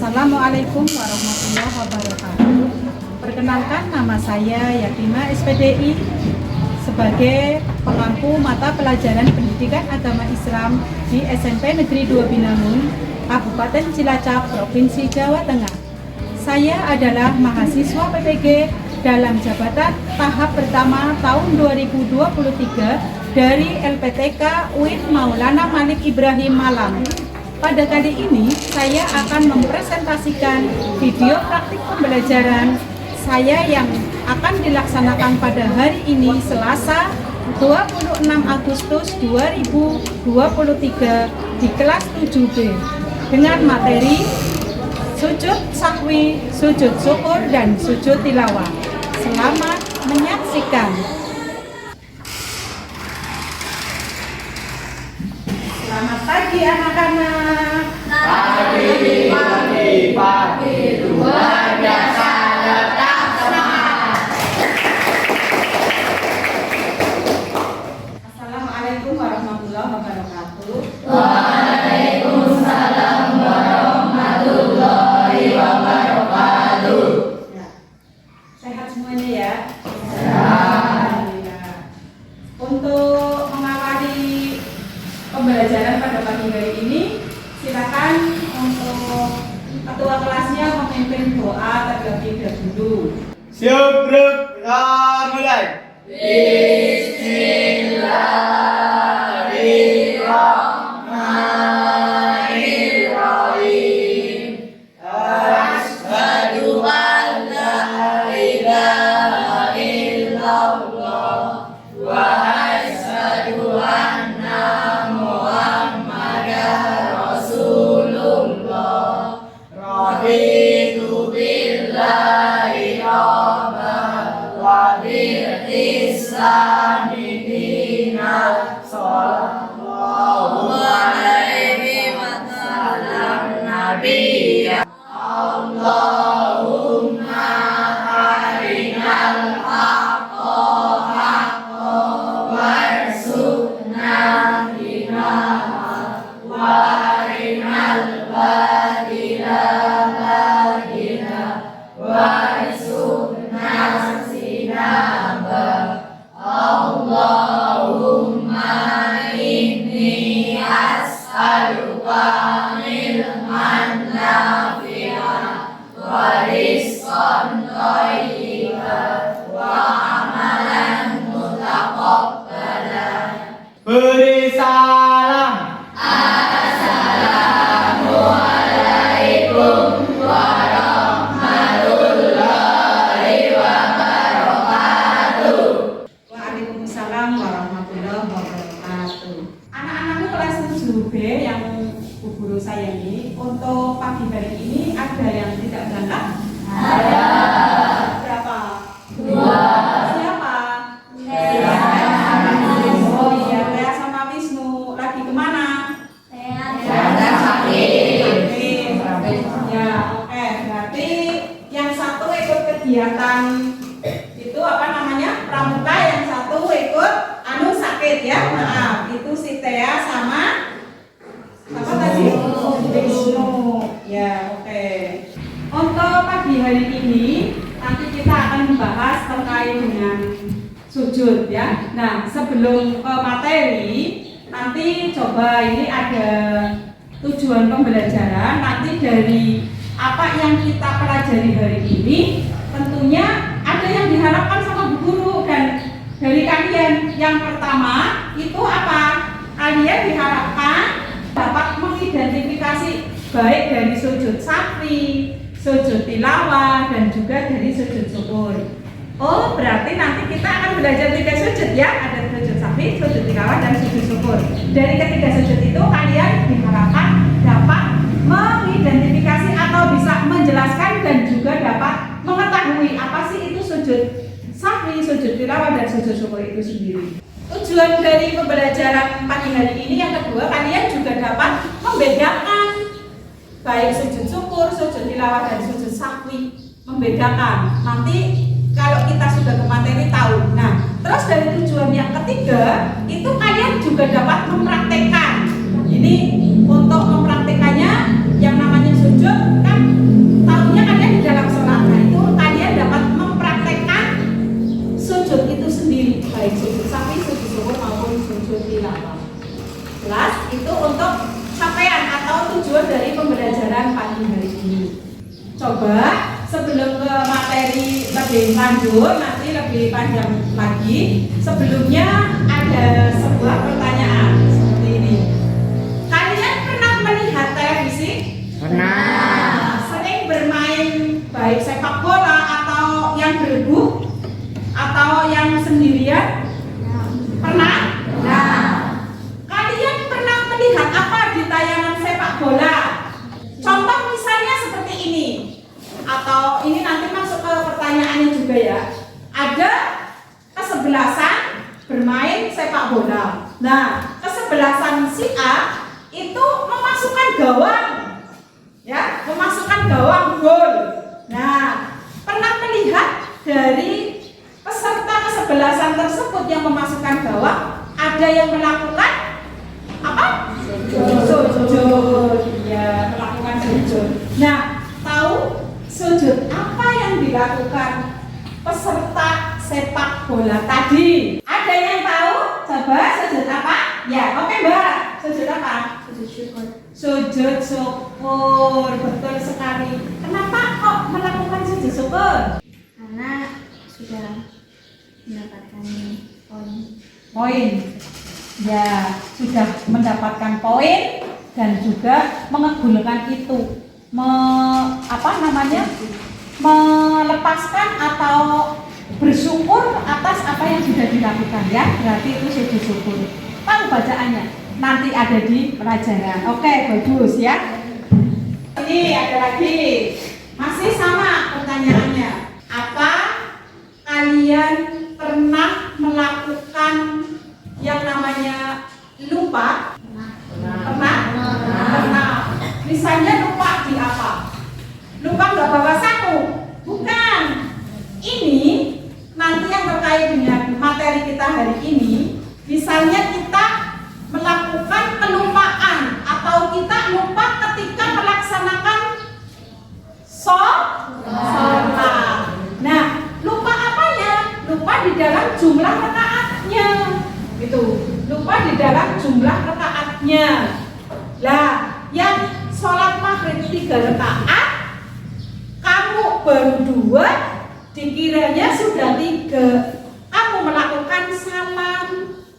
Assalamualaikum warahmatullahi wabarakatuh. Perkenalkan, nama saya Yatima SPDI sebagai pemangku mata pelajaran pendidikan agama Islam di SMP Negeri 2 Binangun, Kabupaten Cilacap, Provinsi Jawa Tengah. Saya adalah mahasiswa PPG dalam jabatan tahap pertama tahun 2023 dari LPTK UIN Maulana Malik Ibrahim Malang. Pada kali ini saya akan mempresentasikan video praktik pembelajaran saya yang akan dilaksanakan pada hari ini Selasa 26 Agustus 2023 di kelas 7B dengan materi sujud sahwi, sujud syukur, dan sujud tilawah. Selamat menyaksikan. Selamat pagi anak-anak. Pagi, luar biasa, tetap semangat. Assalamualaikum warahmatullahi wabarakatuh. Waalaikumsalam warahmatullahi wabarakatuh. Ya. Sehat semuanya ya? Alhamdulillah. Untuk mengawali pembelajaran pada pagi hari ini, silakan untuk ketua kelasnya memimpin doa terlebih dahulu. Siap, Bro. Mulai. Bismillahirrahmanirrahim. Asyhadu an la ilaha illallah wa asyhadu anna Muhammadar Rasulullah. Raditu billahi rabban wa bil islami dinan. Sallallahu alaihi wasallam nabiyya. Allahumma arinal haqqa haqqan warzuqna ittiba'ah wa arinal batila batilan warzuqna ijtinabah. Allahumma inni as'aluka ilman nafi'an wa rizqan thayyiban wa amalan mutaqabbalan. Beri salam. Assalamualaikum warahmatullahi wabarakatuh. Waalaikumsalam warahmatullahi wabarakatuh. Anak-anakku kelas 7B yang Bu Guru sayangi, untuk pagi hari ini ada yang tidak berangkat? Ada. Berapa? 2. Siapa? Oh iya, Lea sama Wisnu. Lagi kemana? Sedang sakit. Ya, oke. Berarti yang satu ikut kegiatan itu apa namanya? Pramuka, yang satu ikut sakit ya. Maaf, itu si Tea sama apa tadi? Wisnu. Ya, oke. Untuk pagi hari ini nanti kita akan membahas terkait dengan sujud ya. Nah, sebelum ke materi, nanti coba ini ada tujuan pembelajaran. Nanti dari apa yang kita pelajari hari ini, tentunya ada yang diharapkan sama Bu Guru dan dari kalian. Yang pertama itu apa? Kalian diharapkan dapat mengidentifikasi baik dari sujud sahwi, sujud tilawah, dan juga dari sujud syukur. Oh, berarti nanti kita akan belajar 3 sujud ya. Ada sujud sahwi, sujud tilawah, dan sujud syukur. Dari ketiga sujud itu kalian diharapkan dapat mengidentifikasi atau bisa menjelaskan dan juga dapat mengetahui apa sih itu sujud sahwi, sujud tilawah, dan sujud syukur itu sendiri. Tujuan dari pembelajaran pagi hari ini yang kedua, kalian juga dapat membedakan baik sujud syukur, sujud tilawah, dan sujud sahwi. Membedakan. Nanti kalau kita sudah ke materi tahu. Nah, terus dari tujuan yang ketiga itu kalian juga dapat mempraktekkan. Ini untuk mempraktekannya yang namanya sujud kan Jelas? Itu untuk capaian atau tujuan dari pembelajaran pagi hari ini. Coba sebelum ke materi lebih lanjut, nanti lebih panjang lagi, sebelumnya ada sebuah pertanyaan seperti ini. Kalian pernah melihat televisi? Pernah. Sering bermain baik sepak bola atau yang berebut atau yang sendirian? Pernah? Nah, kalian pernah melihat apa di tayangan sepak bola? Contoh misalnya seperti ini. Atau ini nanti masuk ke pertanyaannya juga ya. Ada kesebelasan bermain sepak bola. Nah, kesebelasan si A itu memasukkan gawang. Ya, memasukkan gawang gol. Nah, pernah melihat dari peserta kesebelasan tersebut yang memasukkan gawang, ada yang melakukan apa? Sujud. Ya, melakukan sujud. Nah, tahu sujud apa yang dilakukan peserta sepak bola tadi? Ada yang tahu? Coba sujud apa? Ya, oke Mbak. Sujud apa? Sujud syukur. Sujud syukur. Betul sekali. Kenapa kok melakukan sujud syukur? Karena sudah mendapatkan Poin. Ya, sudah mendapatkan poin dan juga mengegulkan itu. Melepaskan atau bersyukur atas apa yang sudah dilakukan ya, berarti itu sujud syukur. Tahu bacaannya? Nanti ada di pelajaran. Oke, bagus ya. Ini ada lagi, masih sama pertanyaannya. Apa kalian pernah melakukan yang namanya lupa? Pernah? Misalnya lupa di apa? Lupa nggak bawa saku? Bukan. Ini nanti yang terkait dengan materi kita hari ini. Misalnya kita melakukan kelupaan atau kita lupa ketika melaksanakan sholat. Nah, lupa apanya? Lupa di dalam jumlah rakaatnya. Gitu. Lupa di dalam jumlah rakaatnya. Lah, yang sholat maghrib 3 rakaat, kamu baru 2, dikiranya sudah 3. Kamu melakukan salam,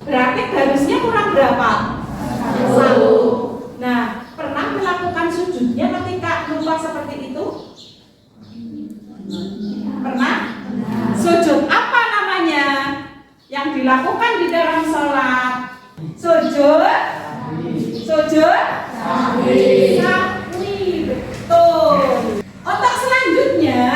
berarti harusnya kurang berapa? 1. Nah, pernah melakukan sujudnya ketika lupa seperti itu? Pernah? Sujud apa namanya? Yang dilakukan di dalam sholat? Sujud? Sahwi, betul. Untuk selanjutnya,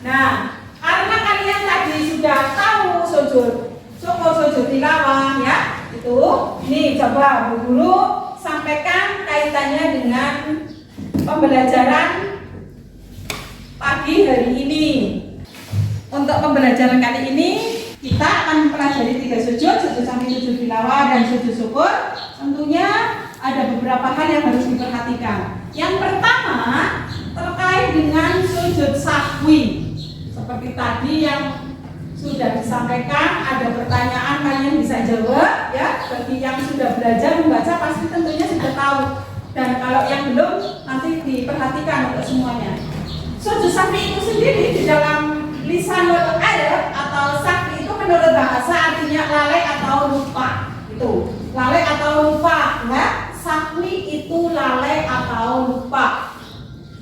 nah, karena kalian tadi sudah tahu sujud syukur, sujud tilawah ya, itu. Nih coba Bu Guru sampaikan kaitannya dengan pembelajaran pagi hari ini. Untuk pembelajaran kali ini kita akan mempelajari 3 sujud sampai sujud tilawah dan sujud syukur. Tentunya ada beberapa hal yang harus diperhatikan. Yang pertama terkait dengan sujud sahwi. Seperti tadi yang sudah disampaikan, ada pertanyaan kalian bisa jawab ya. Bagi yang sudah belajar membaca pasti tentunya sudah tahu. Dan kalau yang belum nanti diperhatikan untuk semuanya. Sujud sahwi itu sendiri di dalam lisanul Arab atau sahwi itu menurut bahasa artinya lalai atau lupa. Itu lalai atau lupa ya. Sahwi itu lalai atau lupa.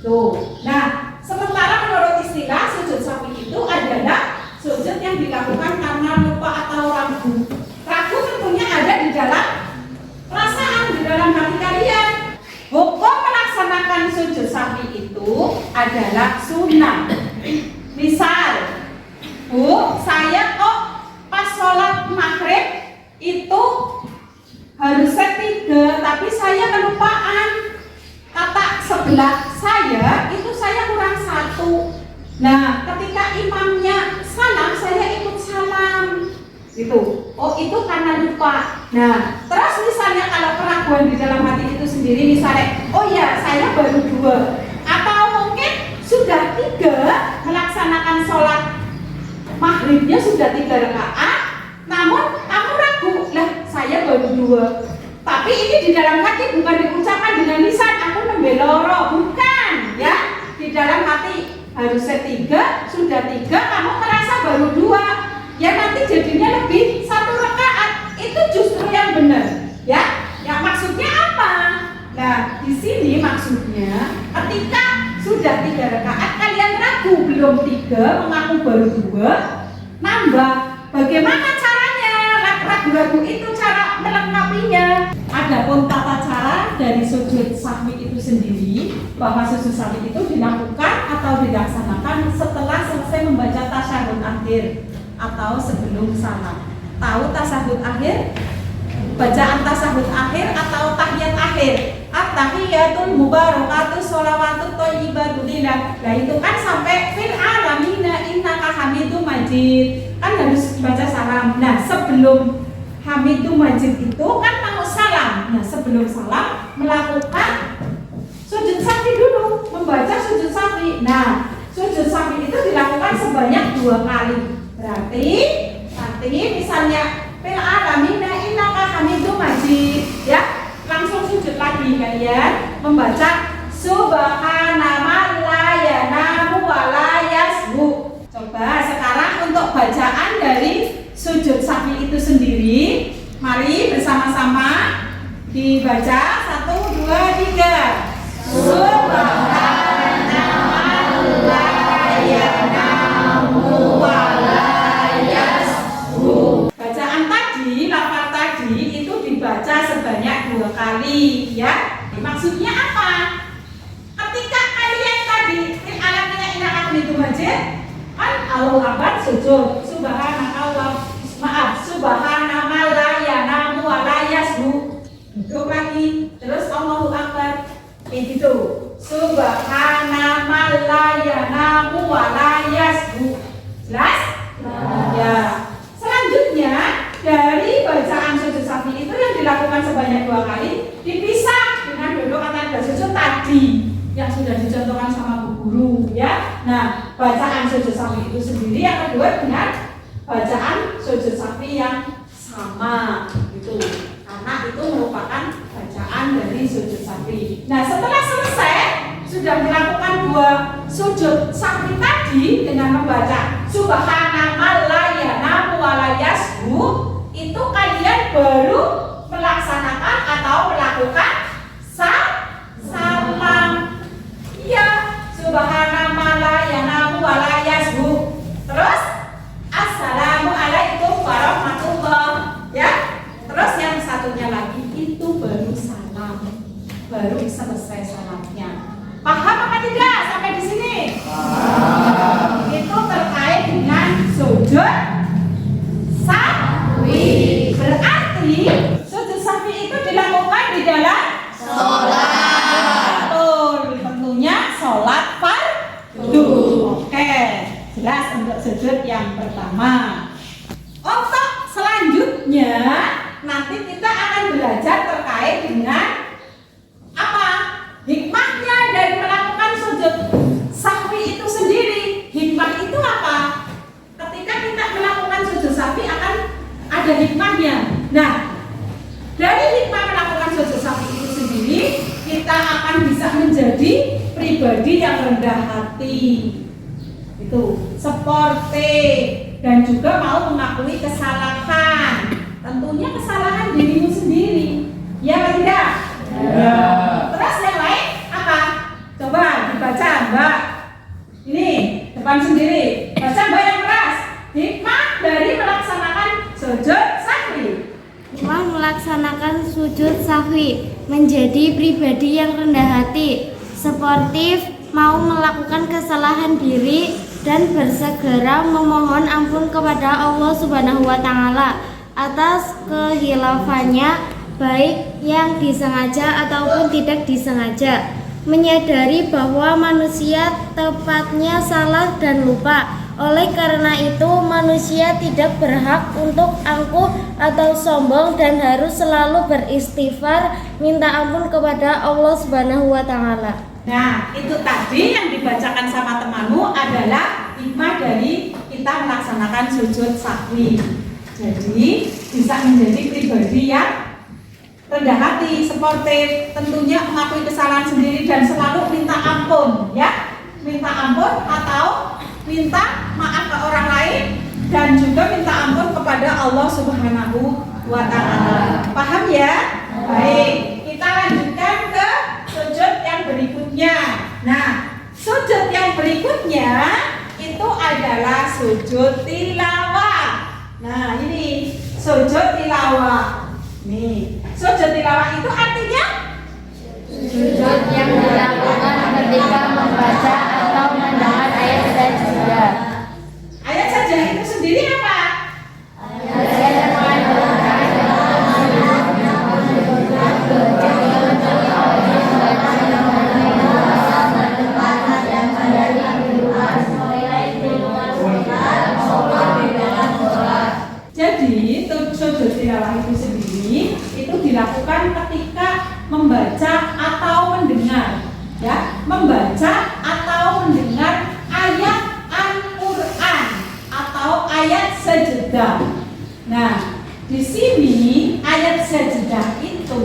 Tuh. Nah, sementara menurut istilah sujud sahwi itu adalah sujud yang dilakukan karena lupa atau ragu. Ragu tentunya ada di dalam perasaan, di dalam hati kalian. Hukum melaksanakan sujud sahwi itu adalah sunnah. Misal, Bu, saya kok pas sholat maghrib itu harusnya 3, tapi saya kelupaan. Kata sebelah saya itu saya kurang 1. Nah, ketika imamnya salam, saya ikut salam. Gitu. Oh, itu karena lupa. Nah, terus misalnya kalau keraguan di dalam hati itu sendiri, misalnya, oh ya, saya baru 2, atau mungkin sudah 3 melaksanakan sholat maghribnya sudah 3 rakaat, namun kamu ragu, lah saya baru 2. Tapi ini di dalam hati bukan diucapkan dengan lisan aku membeloro, bukan ya. Di dalam hati harusnya 3, sudah 3, kamu merasa baru 2. Ya nanti jadinya lebih 1 rakaat. Itu justru yang benar, ya. Yang maksudnya apa? Nah, di sini maksudnya ketika sudah 3 rakaat kalian ragu belum 3, mengaku baru 2, nambah. Bagaimana caranya? Ragu-ragu itu cara melengkapinya. Adapun tata cara dari sujud sahwi itu sendiri, bahwa sujud sahwi itu dilakukan atau dilaksanakan setelah selesai membaca tasyahud akhir atau sebelum salam. Tahu tasyahud akhir? Bacaan tasyahud akhir atau tahiyat akhir. At-tahiyatul mubarakatuh sholawatut thayyibatun lillah. Nah itu kan sampai fil alamina innaka hamidum majid. Kan harus baca salam. Nah sebelum hamidum majid itu kan mau salam. Nah sebelum salam melakukan sujud sahwi dulu, membaca sujud sahwi. Nah sujud sahwi itu dilakukan sebanyak 2 kali. Berarti nanti misalnya fil alamina innaka hamidum majid, ya langsung sujud lagi kalian membaca subhana man la yanamu wa la yasbu. Coba sekarang untuk bacaan dari sujud sahwi itu sendiri, mari bersama-sama dibaca 1, 2, 3. Subhana man la yanamu wa la yasbu. Bacaan tadi, lafaz tadi itu dibaca sebanyak 2 kali, ya. Maksudnya apa? Ketika kalian tadi alamnya innaka hamidum majid, kan Allahu akbar sujud, subhanallah, subhana man la yanamu wa la yasbu. Duduk lagi, terus Allahu akbar. Itu subhana man la yanamu wa la yasbu. Jelas? Ya. Selanjutnya dari bacaan sujud sahwi itu yang dilakukan sebanyak 2 kali dipisah dengan duduk atau sujud tadi yang sudah dicontohkan sama Bu Guru, ya. Nah, bacaan sujud sahwi itu sendiri yang kedua dengan bacaan sujud sahwi yang sama gitu. Karena itu merupakan bacaan dari sujud sahwi. Nah, setelah selesai sudah melakukan 2 sujud sahwi tadi dengan membaca subhana man la yanamu wa la yasbu, itu kalian baru melaksanakan atau melakukan salam. Iya, subhana man la yanamu wa la yasbu. Terus assalamualaikum warahmatullah, ya. Terus yang satunya lagi itu baru salam, baru selesai salamnya. Paham apa tidak sampai di sini? Itu terkait dengan sujud sahwi. Berarti sujud sahwi itu dilakukan di dalam sholat. Betul, tentunya sholat fardu. Oke, jelas untuk sujud yang pertama. Untuk selanjutnya nanti kita akan belajar terkait dengan apa? Hikmahnya dari melakukan sujud sahwi itu sendiri. Hikmah itu apa? Ketika kita melakukan sujud sahwi akan ada hikmahnya. Nah, dari hikmah melakukan sujud sahwi itu sendiri, kita akan bisa menjadi pribadi yang rendah hati. Itu sportif dan juga mau mengakui kesalahan. Tentunya kesalahan dirimu sendiri. Ya tidak? Ya. Terus yang lain apa? Coba dibaca Mbak. Ini depan sendiri. Baca Mbak yang keras. Hikmah dari melaksanakan sujud sahwi. Hikmah melaksanakan sujud sahwi menjadi pribadi yang rendah hati, sportif, mau melakukan kesalahan diri dan bersegera memohon ampun kepada Allah Subhanahu wa taala atas kehilafannya, baik yang disengaja ataupun tidak disengaja. Menyadari bahwa manusia tepatnya salah dan lupa. Oleh karena itu manusia tidak berhak untuk angkuh atau sombong dan harus selalu beristighfar, minta ampun kepada Allah Subhanahu wa taala. Nah, itu tadi yang dibacakan sama temanmu adalah hikmah dari kita melaksanakan sujud sahwi. Jadi bisa menjadi pribadi yang rendah hati, sportif, tentunya mengakui kesalahan sendiri dan selalu minta ampun, ya. Minta ampun atau minta maaf ke orang lain dan juga minta ampun kepada Allah Subhanahu wa Ta'ala. Paham ya? Baik, kita lanjutkan ke sujud yang berikutnya. Nah, sujud yang berikutnya itu adalah sujud tilawah. Nah, ini sujud tilawah. Nih, sujud tilawah itu artinya Sujud yang dilakukan ketika membaca atau mendengar ayat sajadah. ayat saja itu sendiri apa? Ayat yang mengandung Jadi sujud tilawah itu sendiri itu dilakukan ketika membaca atau mendengar, ya, membaca atau mendengar ayat Al-Qur'an atau ayat sajadah. Nah, di sini ayat sajadah itu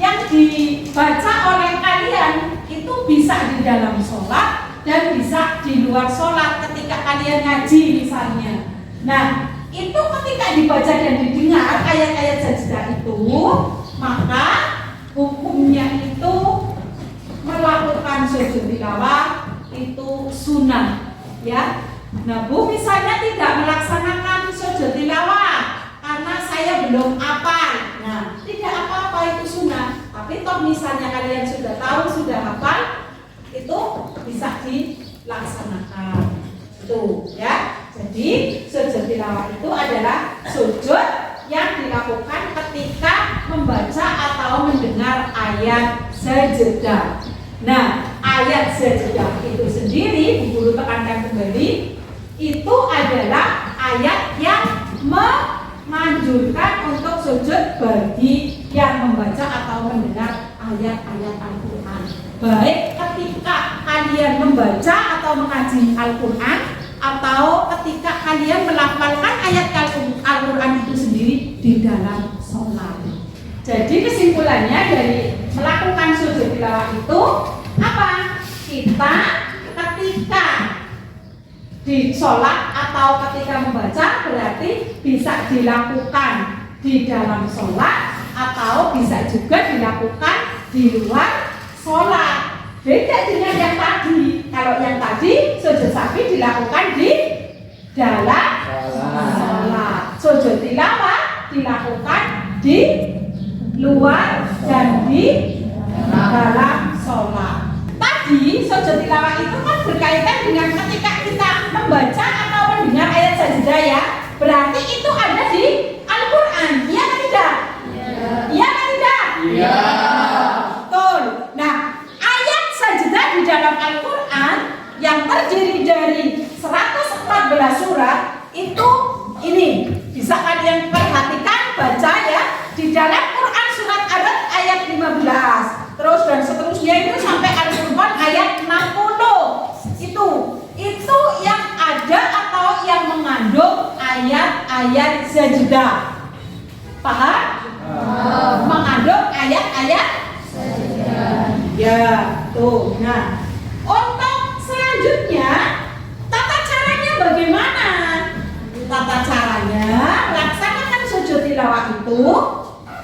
yang dibaca oleh kalian itu bisa di dalam sholat dan bisa di luar sholat ketika kalian ngaji misalnya. Nah, itu ketika dibaca dan didengar ayat-ayat sajadah itu, maka hukumnya itu melakukan sujud tilawah itu sunnah, ya. Nah, Bu misalnya tidak melaksanakan sujud tilawah karena saya belum hafal. Nah, tidak apa-apa, itu sunnah. Tapi toh misalnya kalian sudah tahu, sudah hafal, itu bisa dilaksanakan. Itu, ya. Jadi sujud tilawah itu adalah sujud yang dilakukan ketika membaca atau mendengar ayat sajadah. Nah, ayat sajadah itu sendiri, Bu Guru tekankan kembali, itu adalah ayat yang menganjurkan untuk sujud bagi yang membaca atau mendengar ayat-ayat Al-Quran. Baik ketika kalian membaca atau mengaji Al-Quran, atau ketika kalian melafalkan ayat Al-Quran itu sendiri di dalam sholat. Jadi kesimpulannya dari melakukan sujud tilawah itu apa? Kita ketika di sholat atau ketika membaca berarti bisa dilakukan di dalam sholat atau bisa juga dilakukan di luar sholat. Beda dengan yang tadi. Kalau yang tadi sujud sahwi dilakukan di dalam sholat. Sujud tilawah dilakukan di luar dan di dalam sholat. Tadi sujud tilawah itu kan berkaitan dengan ketika kita membaca atau mendengar ayat sajadah, ya. Berarti itu ada di Al-Quran. Iya atau tidak? Iya atau tidak? Iya. Betul. Nah, ayat sajadah di dalam Al-Quran yang terdiri dari 114 surat itu ini bisa kalian perhatikan, baca ya, di dalam Quran surat Ad ayat 15 terus dan seterusnya itu sampai Al-Qur'an ayat 60. Itu yang ada atau yang mengandung ayat-ayat sajadah. Paham? Mengandung ayat-ayat sajadah. Ya, tuh. Nah, untuk selanjutnya tata caranya bagaimana? Tata caranya laksanakan sujud tilawah itu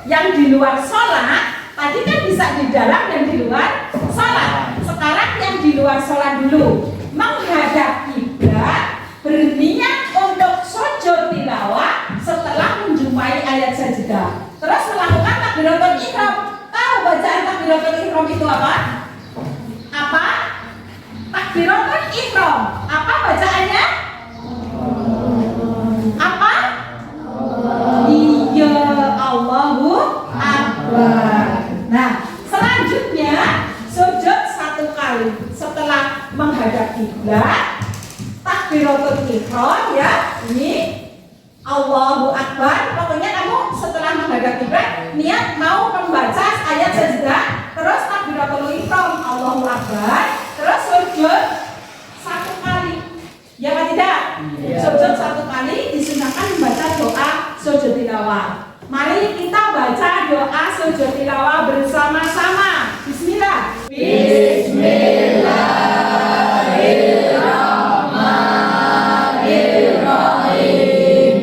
yang di luar sholat. Tadi kan bisa di dalam dan di luar sholat. Sekarang yang di luar sholat dulu, menghadap kiblat, berniat untuk sujud tilawah setelah menjumpai ayat sajadah. Terus melakukan takbiratul ihram. Tahu bacaan takbiratul ihram itu apa? Apa? Takbiratul ihram. Apa bacaannya? Apa? Iya, Allahu Akbar. Nah, selanjutnya sujud 1 kali setelah menghadap kiblat, takbiratul ihram, ya. Ini Allahu Akbar. Pokoknya kamu setelah menghadap kiblat niat mau membaca ayat sajadah, terus takbiratul ihram, Allahu Akbar, terus sujud 1 kali. Ya kan tidak? Sujud 1 kali disunahkan membaca doa sujud tilawah. Mari kita baca doa sujud tilawah bersama-sama. Bismillah. Bismillahirrahmanirrahim.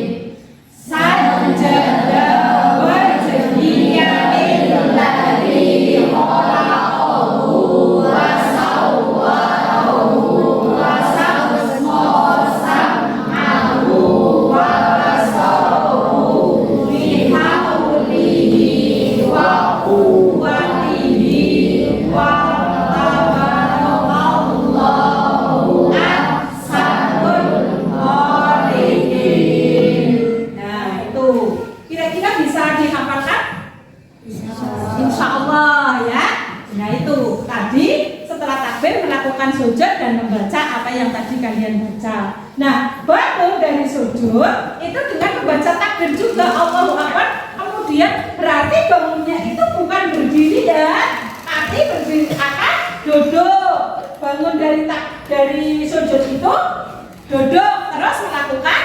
Sajada wajhiya lillazi khalaqahu wa sawwarahu wa sam'ahu wa basarahu bihaulihi wa quwwatihi wa tabarakallahu ahsanul khaliqin. Nah, itu kira-kira bisa dihafalkan? Insya Allah ya. Nah itu tadi setelah takbir melakukan sujud dan membaca apa yang tadi kalian baca. Nah bangun dari sujud itu dengan membaca takbir juga Allahu Akbar. Kemudian berarti bangunnya itu bukan berdiri ya, tapi berdiri akan duduk. Bangun dari sujud itu duduk terus melakukan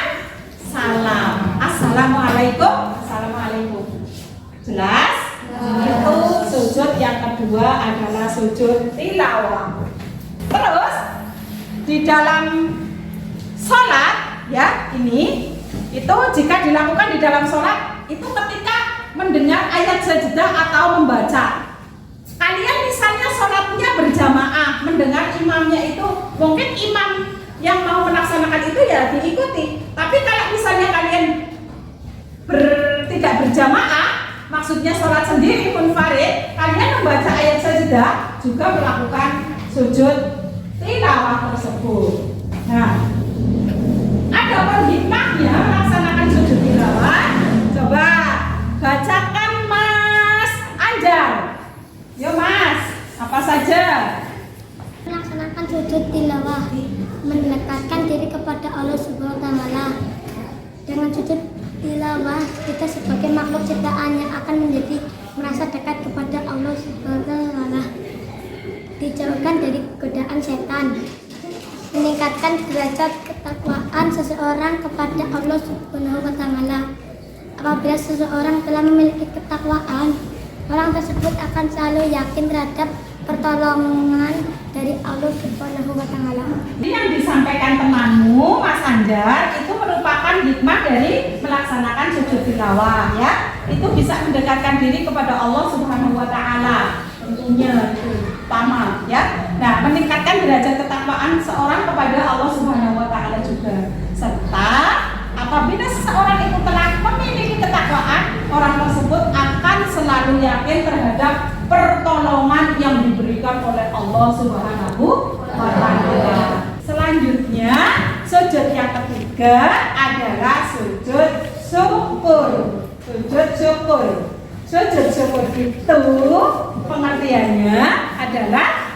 salam. Assalamualaikum. Assalamualaikum. Jelas? Itu sujud yang kedua adalah sujud tilawah. Terus di dalam sholat ya ini itu jika dilakukan di dalam sholat itu ketika mendengar ayat sajadah atau membaca. Kalian misalnya sholatnya berjamaah, mendengar imamnya itu mungkin imam yang mau melaksanakan itu ya diikuti. Tapi kalau misalnya kalian tidak berjamaah, maksudnya sholat sendiri munfarid, kalian membaca ayat sajadah juga melakukan sujud tilawah tersebut. Nah, ada apa hikmahnya melaksanakan sujud tilawah? Coba bacakan Mas Anjar. Yo Mas, apa saja? Melaksanakan sujud tilawah, mendekatkan diri kepada Allah Subhanahu wa taala. Dengan sujud tilawah, kita sebagai makhluk ciptaan yang akan menjadi merasa dekat kepada Allah Subhanahu wa taala. Dijauhkan dari godaan setan. Meningkatkan derajat ketakwaan seseorang kepada Allah Subhanahu wa taala. Apabila seseorang telah memiliki ketakwaan, orang tersebut akan selalu yakin terhadap pertolongan dari Allah Subhanahu wa taala. Ini yang disampaikan temanmu Mas Anjar itu merupakan hikmah dari melaksanakan sujud tilawah ya. Itu bisa mendekatkan diri kepada Allah Subhanahu wa taala. Tentunya itu pertama ya. Nah, meningkatkan derajat ketakwaan seorang kepada Allah Subhanahu wa taala juga. Serta apabila seseorang itu telah memiliki ketakwaan, orang tersebut akan selalu yakin terhadap pertolongan yang diberikan oleh Allah Subhanahu wa taala. Selanjutnya, sujud yang ketiga adalah sujud syukur. Sujud syukur. Sujud syukur itu pengertiannya adalah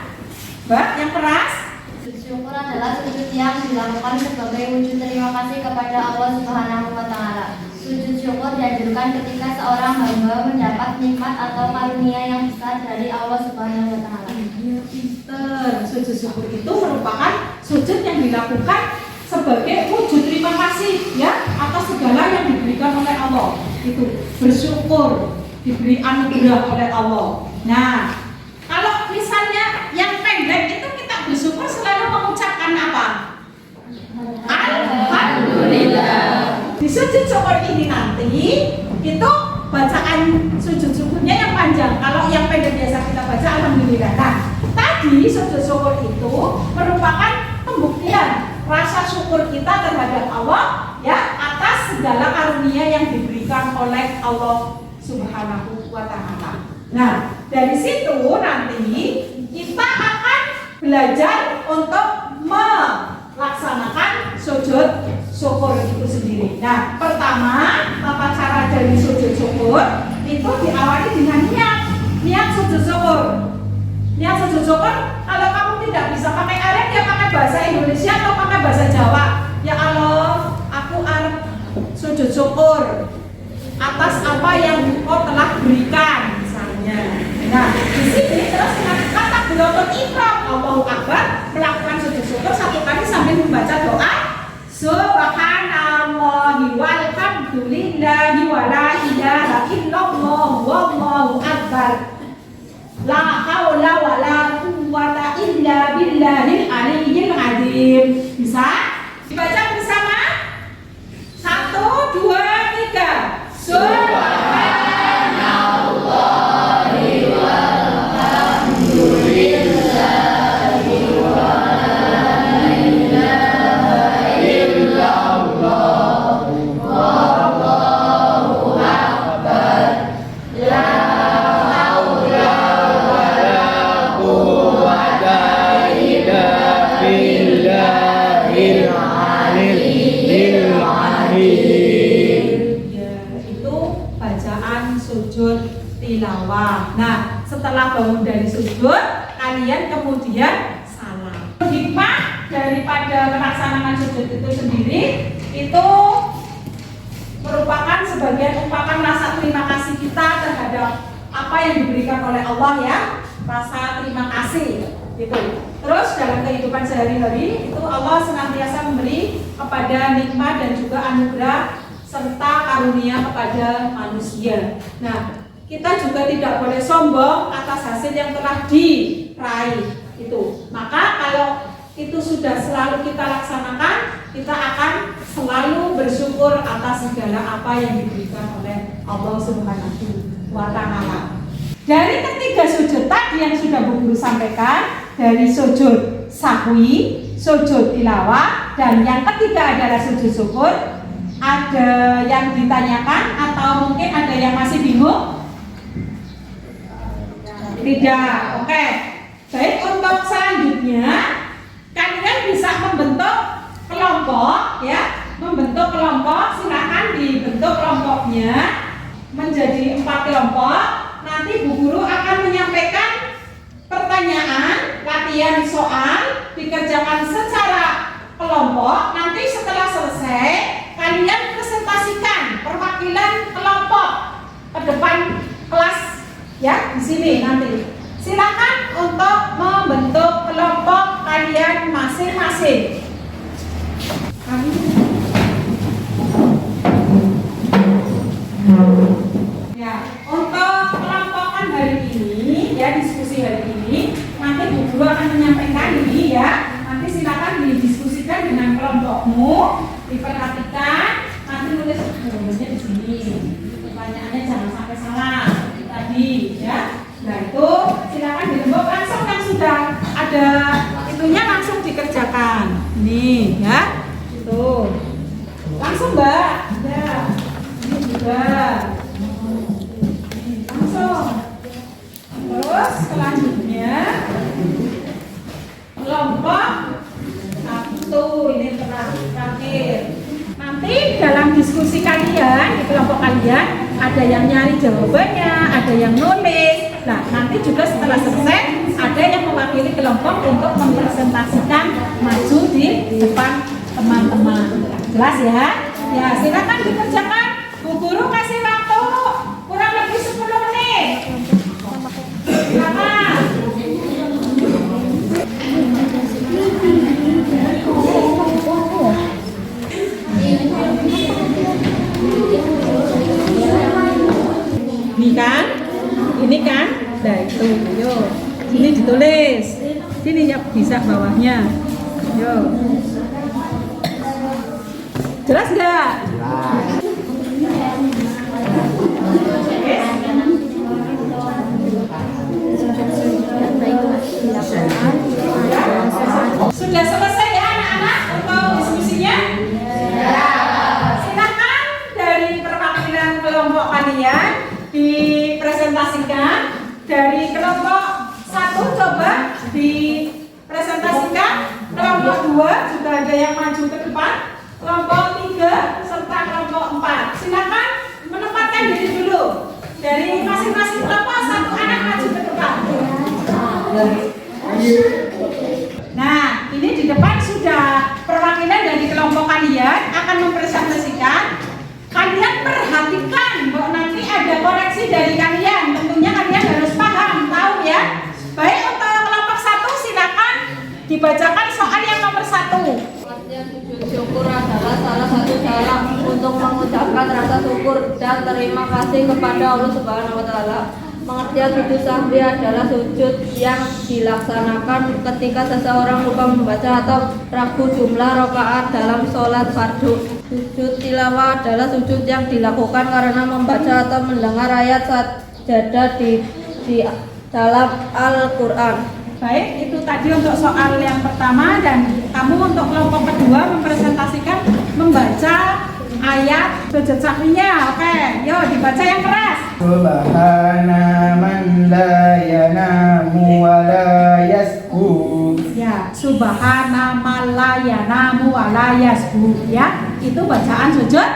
yang keras. Sujud syukur adalah sujud yang dilakukan sebagai wujud terima kasih kepada Allah Subhanahu wa taala. Sujud syukur dianjurkan ketika seorang hamba mendapat nikmat atau karunia yang besar dari Allah Subhanahu wa taala. Iya, pinter. Sujud syukur itu merupakan sujud yang dilakukan sebagai wujud terima kasih ya atas segala yang diberikan oleh Allah. Itu bersyukur diberi anugerah oleh Allah. Nah, kalau misalnya yang pendek itu kita bersyukur selalu mengucapkan apa? Alhamdulillah. Di sujud syukur ini nanti itu bacaan sujud syukurnya yang panjang. Kalau yang pendek biasa kita baca alhamdulillah. Nah, tadi sujud syukur itu merupakan pembuktian rasa syukur kita terhadap Allah ya atas segala karunia yang diberikan oleh Allah Subhanahu wa taala. Nah, dari situ nanti kita akan belajar untuk melaksanakan sujud syukur itu sendiri. Nah, pertama, tata cara dari sujud syukur itu diawali dengan niat sujud syukur. Niat sujud syukur, kalau kamu tidak bisa pakai arek ya pakai bahasa Indonesia atau pakai bahasa Jawa. Ya Allah, aku arep sujud syukur atas apa yang Engkau telah berikan misalnya. Nah, di sini terus melakukan takbiratul ihram, Allahu Akbar, melakukan sujud syukur satu kali sambil membaca doa Subhanallahi walhamdulillahi wala ilaha tilawah. Nah, setelah bangun dari sujud, kalian kemudian salam. Hikmah daripada melaksanakan sujud itu sendiri itu merupakan sebagian ungkapan rasa terima kasih kita terhadap apa yang diberikan oleh Allah ya, rasa terima kasih gitu. Terus dalam kehidupan sehari-hari itu Allah senantiasa memberi kepada nikmat dan juga anugerah serta karunia kepada manusia. Nah, kita juga tidak boleh sombong atas hasil yang telah diraih itu. Maka kalau itu sudah selalu kita laksanakan, kita akan selalu bersyukur atas segala apa yang diberikan oleh Allah Subhanahu wa Ta'ala. Dari ketiga sujud tadi yang sudah Bu Guru sampaikan, dari sujud sahwi, sujud tilawah, dan yang ketiga adalah sujud syukur. Ada yang ditanyakan atau mungkin ada yang masih bingung? Tidak. Oke. Baik, untuk selanjutnya kalian bisa membentuk kelompok ya, membentuk kelompok. Silakan dibentuk kelompoknya menjadi 4 kelompok. Nanti Bu Guru akan menyampaikan pertanyaan, latihan soal dikerjakan secara kelompok. Nanti setelah selesai kalian presentasikan perwakilan kelompok ke depan kelas ya, di sini nanti. Silakan untuk membentuk kelompok kalian masing-masing. Ya, untuk kelompokan hari ini ya, diskusi hari ini nanti Bu Guru akan menyampaikan ini ya. Nanti silakan didiskusikan dengan kelompokmu, diperhatikan, nanti nulisnya di sini. Pertanyaannya jangan sampai salah tadi ya. Nah itu silakan dirembuk langsung yang sudah ada itunya langsung dikerjakan. Nih ya, itu langsung Mbak. Ya, ini juga langsung. Terus selanjutnya kelompok 1 ini terakhir. Nanti dalam diskusi kalian di kelompok kalian ada yang nyari jawabannya, ada yang nulis. Nah, nanti juga setelah selesai ada yang mewakili kelompok untuk mempresentasikan maju di depan teman-teman. Jelas ya? Ya, silakan dikerjakan. Bu Guru kasih waktu kurang lebih 10 menit. Silakan. Ini kan? Nah itu, yuk. Ini ditulis. Sini ya bisa bawahnya. Yuk. Jelas nggak? Sudah selesai ya anak-anak untuk diskusinya? Ya. Silakan dari perwakilan kelompok kalian dipresentasikan. Dari kelompok 1 coba dipresentasikan. Kelompok 2 juga ada yang maju ke depan. Kelompok 3 serta kelompok 4. Silakan menempatkan diri dulu. Dari masing-masing kelompok 1 anak maju ke depan. Nah, ini di depan sudah perwakilan dari kelompok kalian akan mempresentasikan. Kalian perhatikan bahwa nanti ada koreksi dari kalian. Tentunya kalian harus paham, tahu ya. Baik, untuk kelompok 1 silakan dibacakan soal yang nomor 1. Pengertian sujud syukur adalah salah satu cara untuk mengucapkan rasa syukur dan terima kasih kepada Allah Subhanahu wa Ta'ala. Pengertian sujud sahwi adalah sujud yang dilaksanakan ketika seseorang lupa membaca atau ragu jumlah rakaat dalam sholat fardu. Sujud tilawah adalah sujud yang dilakukan karena membaca atau mendengar ayat sajadah di dalam Al-Quran. Baik, itu tadi untuk soal yang pertama, dan kamu untuk kelompok kedua mempresentasikan membaca ayat sujud sahwinya. Oke, yuk dibaca yang keras. Subhana man la yanamu wa la yasku. Ya, subhana man la yanamu wa la yasku. Ya, itu bacaan sujud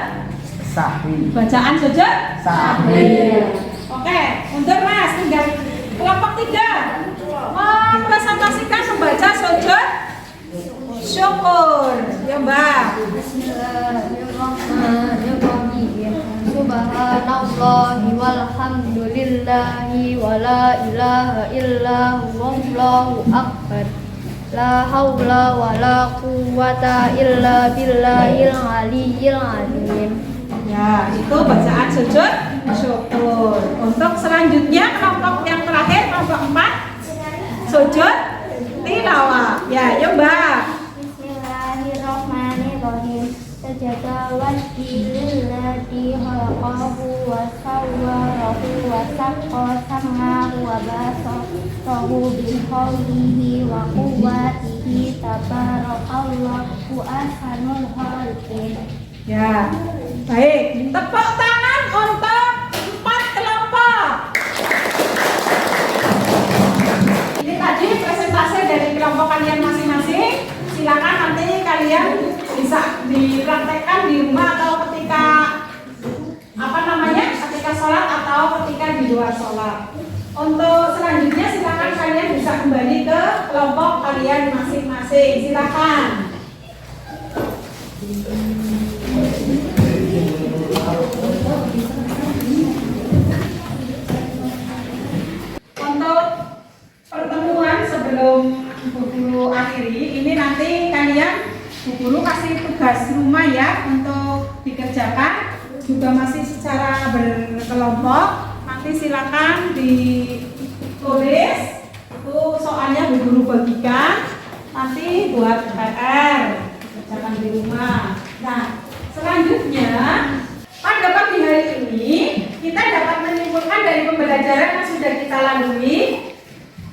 Sahwi. bacaan sujud Sahwi. Oke, untuk Mas coba. Bismillahirrahmanirrahim. Subhanallahi walhamdulillahi wala ilaha illa wallahu akbar. La haula wala quwwata illa billahil aliyyil azim. Ya, itu bacaan sujud syukur. Untuk selanjutnya kelompok yang terakhir, kelompok 4, sujud tilawah. Ya, yuk Mbak. Bismillahirrahmanirrahim. Sajada wajhilillati khalaqahu wa sawwarahu wa saqqa sam'ahu wa basarahu bi hawlihi wa quwwatihi tabarakallahu ahsanul khaliqin. Ya, baik. Tepuk tangan untuk 4 kelompok. Ini tadi presentasi dari kelompok kalian masing-masing. Silakan nanti kalian bisa dipraktekkan di rumah atau ketika ketika sholat atau ketika di luar sholat. Untuk selanjutnya silakan kalian bisa kembali ke kelompok kalian masing-masing. Silakan. Untuk pertemuan sebelum Bu Guru akhiri, ini nanti kalian Bu Guru kasih tugas rumah ya untuk dikerjakan, juga masih secara berkelompok. Nanti silakan ditulis itu soalnya Bu Guru bagikan nanti buat PR kerjakan di rumah. Nah, selanjutnya pada pagi hari ini kita dapat menyimpulkan dari pembelajaran yang sudah kita lalui.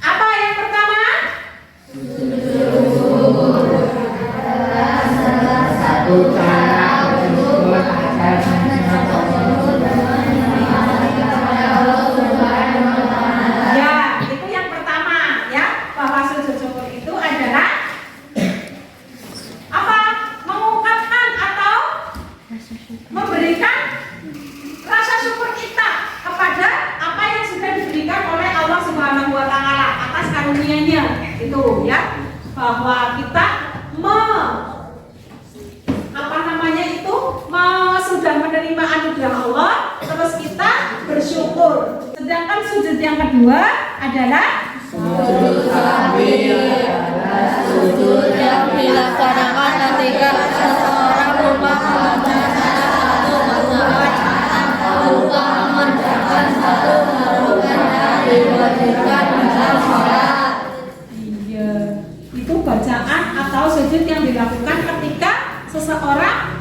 Apa yang pertama? Salah satu cara untuk agar Ya, itu yang pertama ya, bahwa sujud syukur itu adalah apa? Mengungkapkan atau memberikan rasa syukur kita kepada apa yang sudah diberikan oleh Allah Subhanahu wa taala atas karunia-Nya. Itu ya, bahwa kita sudah menerima anugerah Allah, terus kita bersyukur. Sedangkan sujud yang kedua adalah sujud sahwi adalah sujud yang dilaksanakan ketika seseorang lupa membaca satu bacaan atau lupa mengerjakan satu rukun yang diwajibkan dalam sholat. Iya, itu bacaan atau sujud yang dilakukan ketika seseorang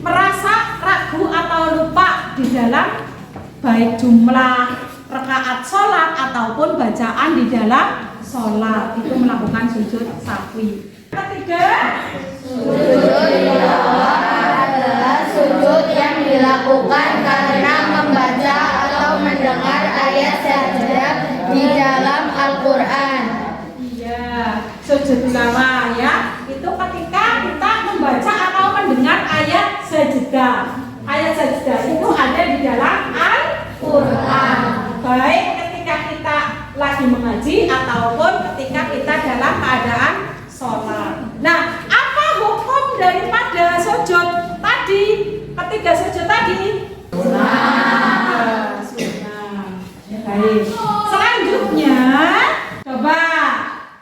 merasa ragu atau lupa di dalam baik jumlah rakaat sholat ataupun bacaan di dalam sholat, itu melakukan sujud sahwi. Ketiga, Sujud tilawah adalah sujud yang dilakukan karena membaca atau mendengar ayat saja di dalam Al-Quran. iya, sujud tilawah ya, itu ketika kita membaca atau mendengar ayat sajdah. Ayat sajdah itu ada di dalam Al-Quran, baik ketika kita lagi mengaji ataupun ketika kita dalam keadaan sholat. Nah, apa hukum daripada sujud tadi? Ketiga sujud tadi? Sunnah. Baik. Selanjutnya, coba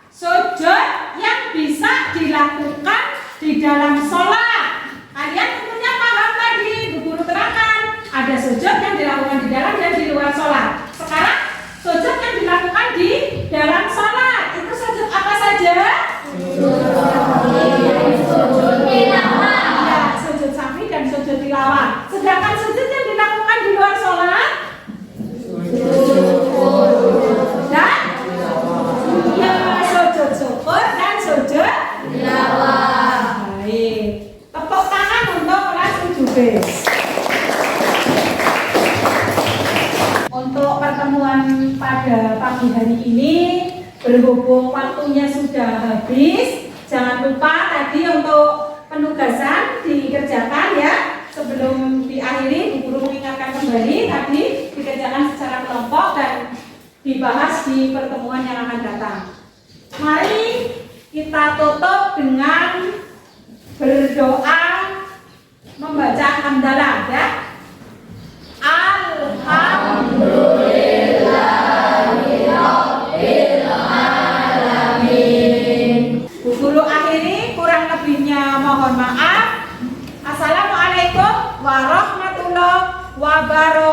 sujud yang bisa dilakukan di dalam sholat. Kalian tentunya paham tadi, Bu Guru terangkan. Ada sujud yang dilakukan di dalam dan di luar sholat. Sekarang sujud yang dilakukan di dalam sholat, itu sujud apa saja? Sujud tilawah. Ya, sujud sahwi dan sujud tilawah. Sedangkan sujud yang dilakukan di luar sholat dan ya, sujud syukur dan sujud tilawah. Baik, tepuk tangan untuk kelas 7B. Untuk pertemuan pada pagi hari ini, berhubung waktunya sudah habis, jangan lupa tadi untuk penugasan dikerjakan ya. Sebelum diakhiri, Bu Guru mengingatkan kembali tadi dikerjakan secara kelompok dan dibahas di pertemuan yang akan datang. Mari kita tutup dengan berdoa membaca hamdalah ya. Bu Guru akhiri, kurang lebihnya mohon maaf. Assalamualaikum warahmatullahi wabarakatuh.